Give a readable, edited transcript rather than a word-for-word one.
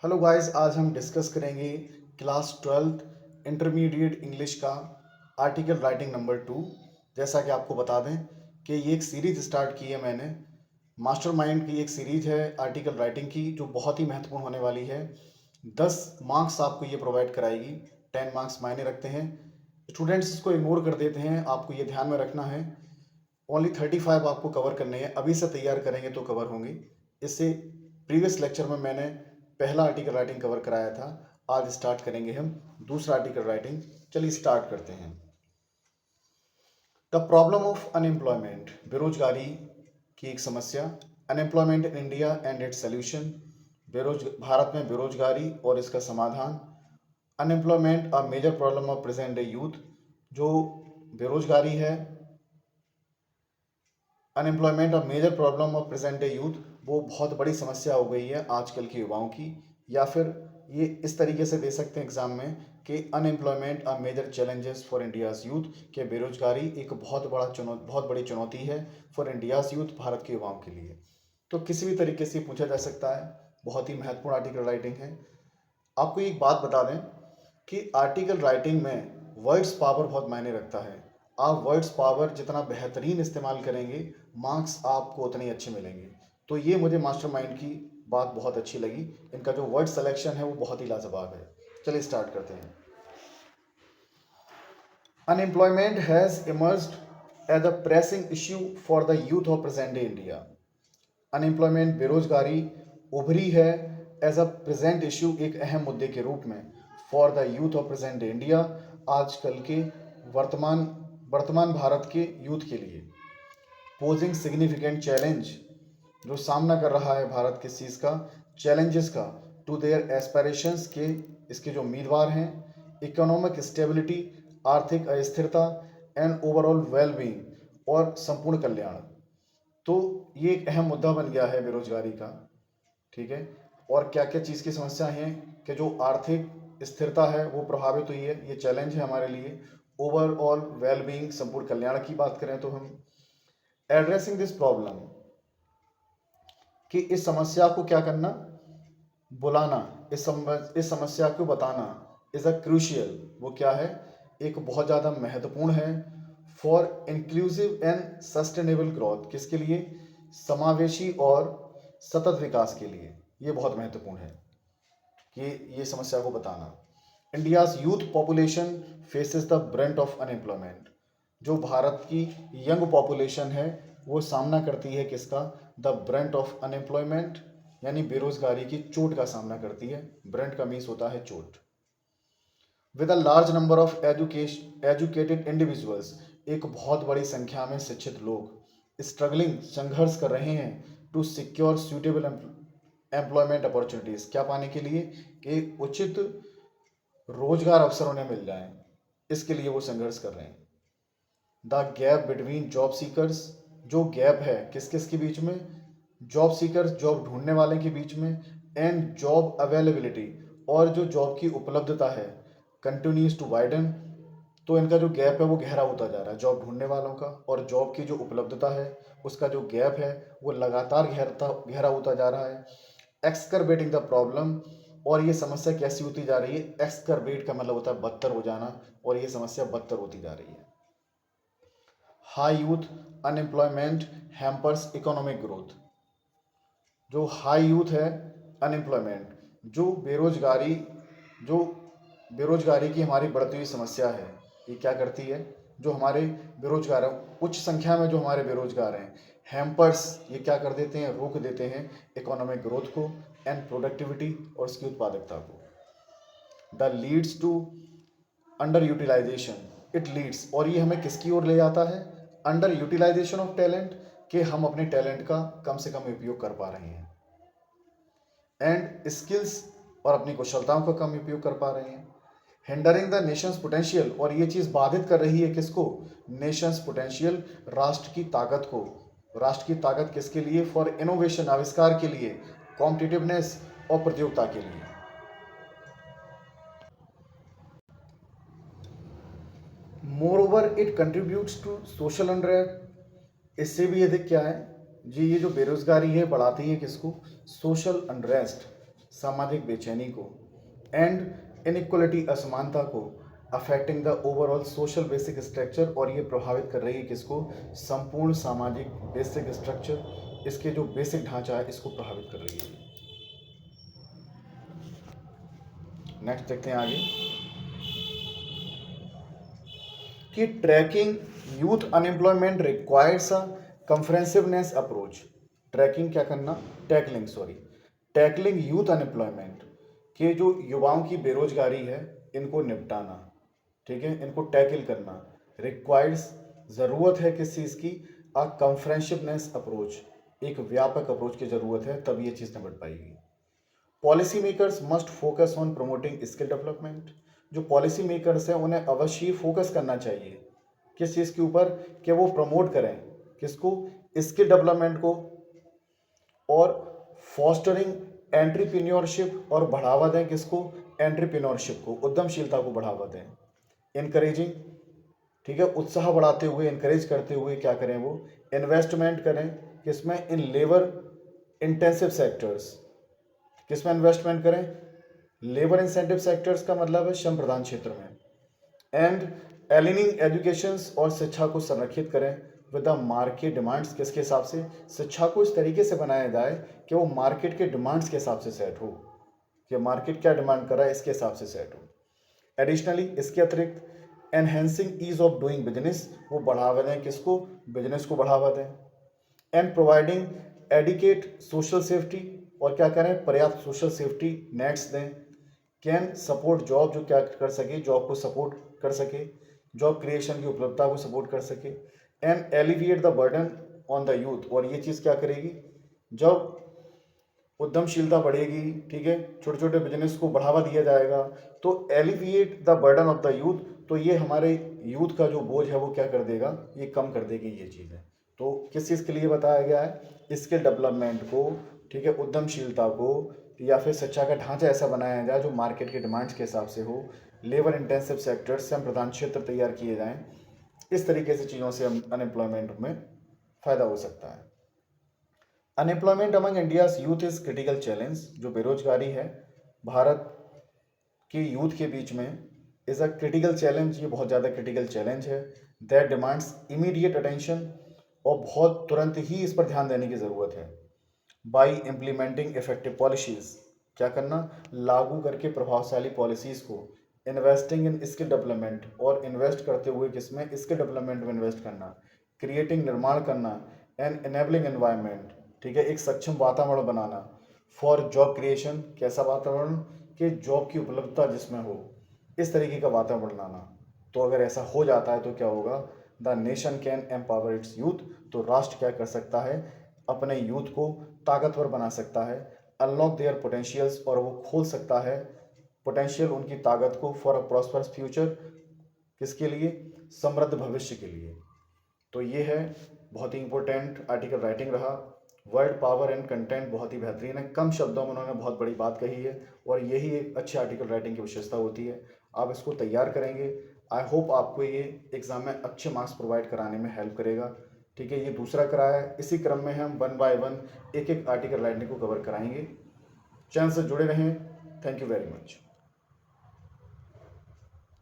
Hello guys, आज हम discuss करेंगे क्लास 12th इंटरमीडिएट इंग्लिश का आर्टिकल राइटिंग नंबर 2। जैसा कि आपको बता दें कि ये एक सीरीज स्टार्ट की है मैंने। मास्टरमाइंड की एक सीरीज है आर्टिकल राइटिंग की, जो बहुत ही महत्वपूर्ण होने वाली है। 10 मार्क्स आपको ये प्रोवाइड कराएगी। 10 मार्क्स मायने रखते हैं। स्टूडेंट्स इसको इग्नोर कर देते हैं, आपको ये ध्यान में रखना है। ओनली 35 आपको कवर करने हैं, अभी से तैयार करेंगे तो कवर होंगे। इससे प्रीवियस लेक्चर में मैंने पहला आर्टिकल राइटिंग कवर कराया था। आज स्टार्ट करेंगे हम दूसरा आर्टिकल राइटिंग। चलिए स्टार्ट करते हैं। द प्रॉब्लम ऑफ अनएम्प्लॉयमेंट, बेरोजगारी की एक समस्या। Unemployment in India and its solution, भारत में बेरोजगारी और इसका समाधान। Unemployment a major problem of present day youth, जो बेरोजगारी है, unemployment a major problem of present day youth, वो बहुत बड़ी समस्या हो गई है आजकल के युवाओं की। या फिर ये इस तरीके से दे सकते हैं एग्जाम में कि unemployment a major challenges for India's youth, कि बेरोजगारी एक बहुत बड़ी चुनौती है फॉर इंडियाज़ यूथ, भारत के युवाओं के लिए। तो किसी भी तरीके से पूछा जा सकता है। बहुत ही महत्वपूर्ण आर्टिकल राइटिंग है। आपको एक बात बता दें कि आर्टिकल राइटिंग में वर्ड्स पावर बहुत मायने रखता है। आप वर्ड्स पावर जितना बेहतरीन इस्तेमाल करेंगे, मार्क्स आपको उतने अच्छे मिलेंगे। तो ये मुझे मास्टरमाइंड की बात बहुत अच्छी लगी। इनका जो वर्ड सिलेक्शन है वो बहुत ही लाजवाब है। चलिए स्टार्ट करते हैं। Unemployment has emerged as a pressing issue for the youth of present day India. Unemployment, बेरोजगारी, उभरी है एज अ प्रेजेंट इशू, एक अहम मुद्दे के रूप में, for the youth of present day India, आजकल के वर्तमान वर्तमान भारत के यूथ के लिए। पोजिंग सिग्निफिकेंट चैलेंज, जो सामना कर रहा है भारत किस चीज़ का, चैलेंजेस का, टू देयर एस्पायरेशंस के, इसके जो उम्मीदवार हैं। इकोनॉमिक स्टेबिलिटी, आर्थिक अस्थिरता, एंड ओवरऑल वेलबींग, और संपूर्ण कल्याण। तो ये एक अहम मुद्दा बन गया है बेरोजगारी का। ठीक है। और क्या क्या चीज़ की समस्या है कि जो आर्थिक स्थिरता है वो प्रभावित हुई है, ये चैलेंज है हमारे लिए। ओवरऑल वेलबींग, संपूर्ण कल्याण की बात करें तो हम एड्रेसिंग दिस प्रॉब्लम, कि इस समस्या को क्या करना, बुलाना, इस समस्या को बताना, इज अ क्रूशियल, वो क्या है, एक बहुत ज़्यादा महत्वपूर्ण है। For inclusive and sustainable growth, किसके लिए, समावेशी और सतत विकास के लिए ये बहुत महत्वपूर्ण है कि ये समस्या को बताना। India's youth population faces the Brunt of unemployment, जो भारत की यंग पॉपुलेशन है वो सामना करती है किसका, द ब्रंट ऑफ अनएम्प्लॉयमेंट, यानी बेरोजगारी की चोट का सामना करती है। ब्रंट का मीन्स होता है चोट। With a large number of educated individuals, एक बहुत बड़ी संख्या में शिक्षित लोग स्ट्रगलिंग, संघर्ष कर रहे हैं, to secure suitable employment opportunities, क्या पाने के लिए, कि उचित रोजगार अवसर उन्हें मिल जाएं, इसके लिए वो संघर्ष कर रहे हैं। The gap between job seekers, जो गैप है किस किस के बीच में, जॉब सीकर्स, जॉब ढूंढने वाले के बीच में, एंड जॉब अवेलेबिलिटी, और जो जॉब की उपलब्धता है, कंटिन्यूज टू वाइडन, तो इनका जो गैप है वो गहरा होता जा रहा है, जॉब ढूंढने वालों का और जॉब की जो उपलब्धता है उसका जो गैप है वो लगातार गहरा होता जा रहा है। एक्सकर्बेटिंग द प्रॉब्लम, और ये समस्या कैसी होती जा रही है, एक्सकर्बेट का मतलब होता है बदतर हो जाना, और ये समस्या बदतर होती जा रही है। High youth unemployment hampers economic growth, जो हाई यूथ है अनएम्प्लॉयमेंट, जो बेरोजगारी की हमारी बढ़ती हुई समस्या है, ये क्या करती है, जो हमारे बेरोजगार हैं, उच्च संख्या में जो हमारे बेरोजगार हैं, हैम्पर्स, ये क्या कर देते हैं, रोक देते हैं इकोनॉमिक ग्रोथ को एंड प्रोडक्टिविटी, और उसकी उत्पादकता को। The leads to underutilization, it leads, और ये हमें किसकी ओर ले जाता है, अंडर यूटिलाइजेशन ऑफ टैलेंट, कि हम अपने टैलेंट का कम से कम उपयोग कर पा रहे हैं, एंड स्किल्स, और अपनी कुशलताओं का कम उपयोग कर पा रहे हैं। हिंडरिंग द नेशंस पोटेंशियल, और ये चीज़ बाधित कर रही है किसको, नेशंस पोटेंशियल, राष्ट्र की ताकत को। राष्ट्र की ताकत किसके लिए, फॉर इनोवेशन, आविष्कार के लिए, कॉम्पिटिटिवनेस, और प्रतियोगिता के लिए। Moreover it contributes to social unrest, इससे भी अधिक क्या है जी, ये जो बेरोजगारी है बढ़ाती है किसको, सोशल अनरेस्ट, सामाजिक बेचैनी को, एंड इनइक्वलिटी असमानता को, affecting the overall social basic structure, और ये प्रभावित कर रही है किसको, संपूर्ण सामाजिक बेसिक स्ट्रक्चर, इसके जो बेसिक ढांचा है इसको प्रभावित कर रही है। नेक्स्ट देखते हैं आगे कि tracking youth unemployment requires a comprehensiveness approach. Tracking क्या करना, tackling sorry tackling youth unemployment के जो युवाओं की बेरोजगारी है इनको निपटाना, ठीक है, इनको टैकल करना रिक्वायर्स, ज़रूरत है किस चीज़ की, अ कंप्रेहेंसिवनेस अप्रोच, एक व्यापक अप्रोच की ज़रूरत है, तब ये चीज़ निपट पाएगी। Policy makers must focus on promoting skill development. जो पॉलिसी मेकर्स हैं उन्हें अवश्य फोकस करना चाहिए किस चीज़ के ऊपर, कि वो प्रमोट करें किसको, स्किल डेवलपमेंट को, और फॉस्टरिंग एंट्रप्रेन्योरशिप, और बढ़ावा दें किसको, एंट्रप्रेन्योरशिप को, उद्यमशीलता को बढ़ावा दें। इनकरेजिंग, ठीक है, उत्साह बढ़ाते हुए, इनकरेज करते हुए क्या करें, वो इन्वेस्टमेंट करें किसमें, इन लेबर इंटेंसिव सेक्टर्स। किसमें इन्वेस्टमेंट करें, लेबर इंसेंटिव सेक्टर्स का मतलब है श्रम प्रधान क्षेत्र में। एंड एलिनिंग एजुकेशंस, और शिक्षा को संरक्षित करें विद द मार्केट डिमांड्स, किसके हिसाब से, शिक्षा को इस तरीके से बनाया जाए कि वो मार्केट के डिमांड्स के हिसाब से सेट हो, कि मार्केट क्या डिमांड कर रहा है इसके हिसाब से सेट हो। एडिशनली, इसके अतिरिक्त enhancing ease of doing business, वो बढ़ावा दें किसको, बिजनेस को बढ़ावा दें। And providing adequate social safety, और क्या करें, पर्याप्त सोशल सेफ्टी नेट्स दें। कैन सपोर्ट जॉब, जो क्या कर सके, जॉब को सपोर्ट कर सके, जॉब क्रिएशन की उपलब्धता को सपोर्ट कर सके। And alleviate the burden on the youth, और ये चीज़ क्या करेगी, जब उद्यमशीलता बढ़ेगी, ठीक है, छोटे छोटे बिजनेस को बढ़ावा दिया जाएगा, तो alleviate the burden of the youth, तो ये हमारे यूथ का जो बोझ है वो क्या कर देगा, ये कम कर देगी ये चीज़ें। तो किस चीज़ के लिए बताया गया है, स्किल डेवलपमेंट को, ठीक है, उद्यमशीलता को, या फिर शिक्षा का ढांचा ऐसा बनाया जाए जो मार्केट के डिमांड्स के हिसाब से हो, लेबर इंटेंसिव सेक्टर, श्रम प्रधान क्षेत्र तैयार किए जाएं। इस तरीके से चीज़ों से हम अनएम्प्लॉयमेंट में फ़ायदा हो सकता है। Unemployment among India's youth is critical challenge, जो बेरोजगारी है भारत के यूथ के बीच में, इज़ अ क्रिटिकल चैलेंज, ये बहुत ज़्यादा क्रिटिकल चैलेंज है। दैट डिमांड्स इमीडिएट अटेंशन, और बहुत तुरंत ही इस पर ध्यान देने की ज़रूरत है। बाई इम्प्लीमेंटिंग इफेक्टिव पॉलिसीज़, क्या करना, लागू करके प्रभावशाली पॉलिसीज़ को। इन्वेस्टिंग इन स्किल डेवलपमेंट, और इन्वेस्ट करते हुए किसमें, स्किल डेवलपमेंट में इन्वेस्ट करना। क्रिएटिंग, निर्माण करना। एंड इनेबलिंग एनवायरनमेंट, ठीक है, एक सक्षम वातावरण बनाना। फॉर जॉब क्रिएशन, कैसा वातावरण, कि जॉब की उपलब्धता जिसमें हो, इस तरीके का वातावरण बनाना। तो अगर ऐसा हो जाता है तो क्या होगा, the nation can empower it's youth, तो राष्ट्र क्या कर सकता है, अपने यूथ को ताकतवर बना सकता है। अनलॉक देयर पोटेंशियल्स, और वो खोल सकता है पोटेंशियल, उनकी ताकत को, फॉर अ प्रॉस्परस फ्यूचर, किसके लिए, समृद्ध भविष्य के लिए। तो ये है बहुत ही इंपॉर्टेंट आर्टिकल राइटिंग रहा। वर्ड पावर एंड कंटेंट बहुत ही बेहतरीन है, कम शब्दों में उन्होंने बहुत बड़ी बात कही है, और यही एक अच्छे आर्टिकल राइटिंग की विशेषता होती है। आप इसको तैयार करेंगे, आई होप आपको ये एग्ज़ाम में अच्छे मार्क्स प्रोवाइड कराने में हेल्प करेगा, ठीक है। ये दूसरा कराया है, इसी क्रम में हम 1 बाय 1 एक एक आर्टिकल राइटिंग को कवर कराएंगे। चैनल से जुड़े रहें। Thank you very much.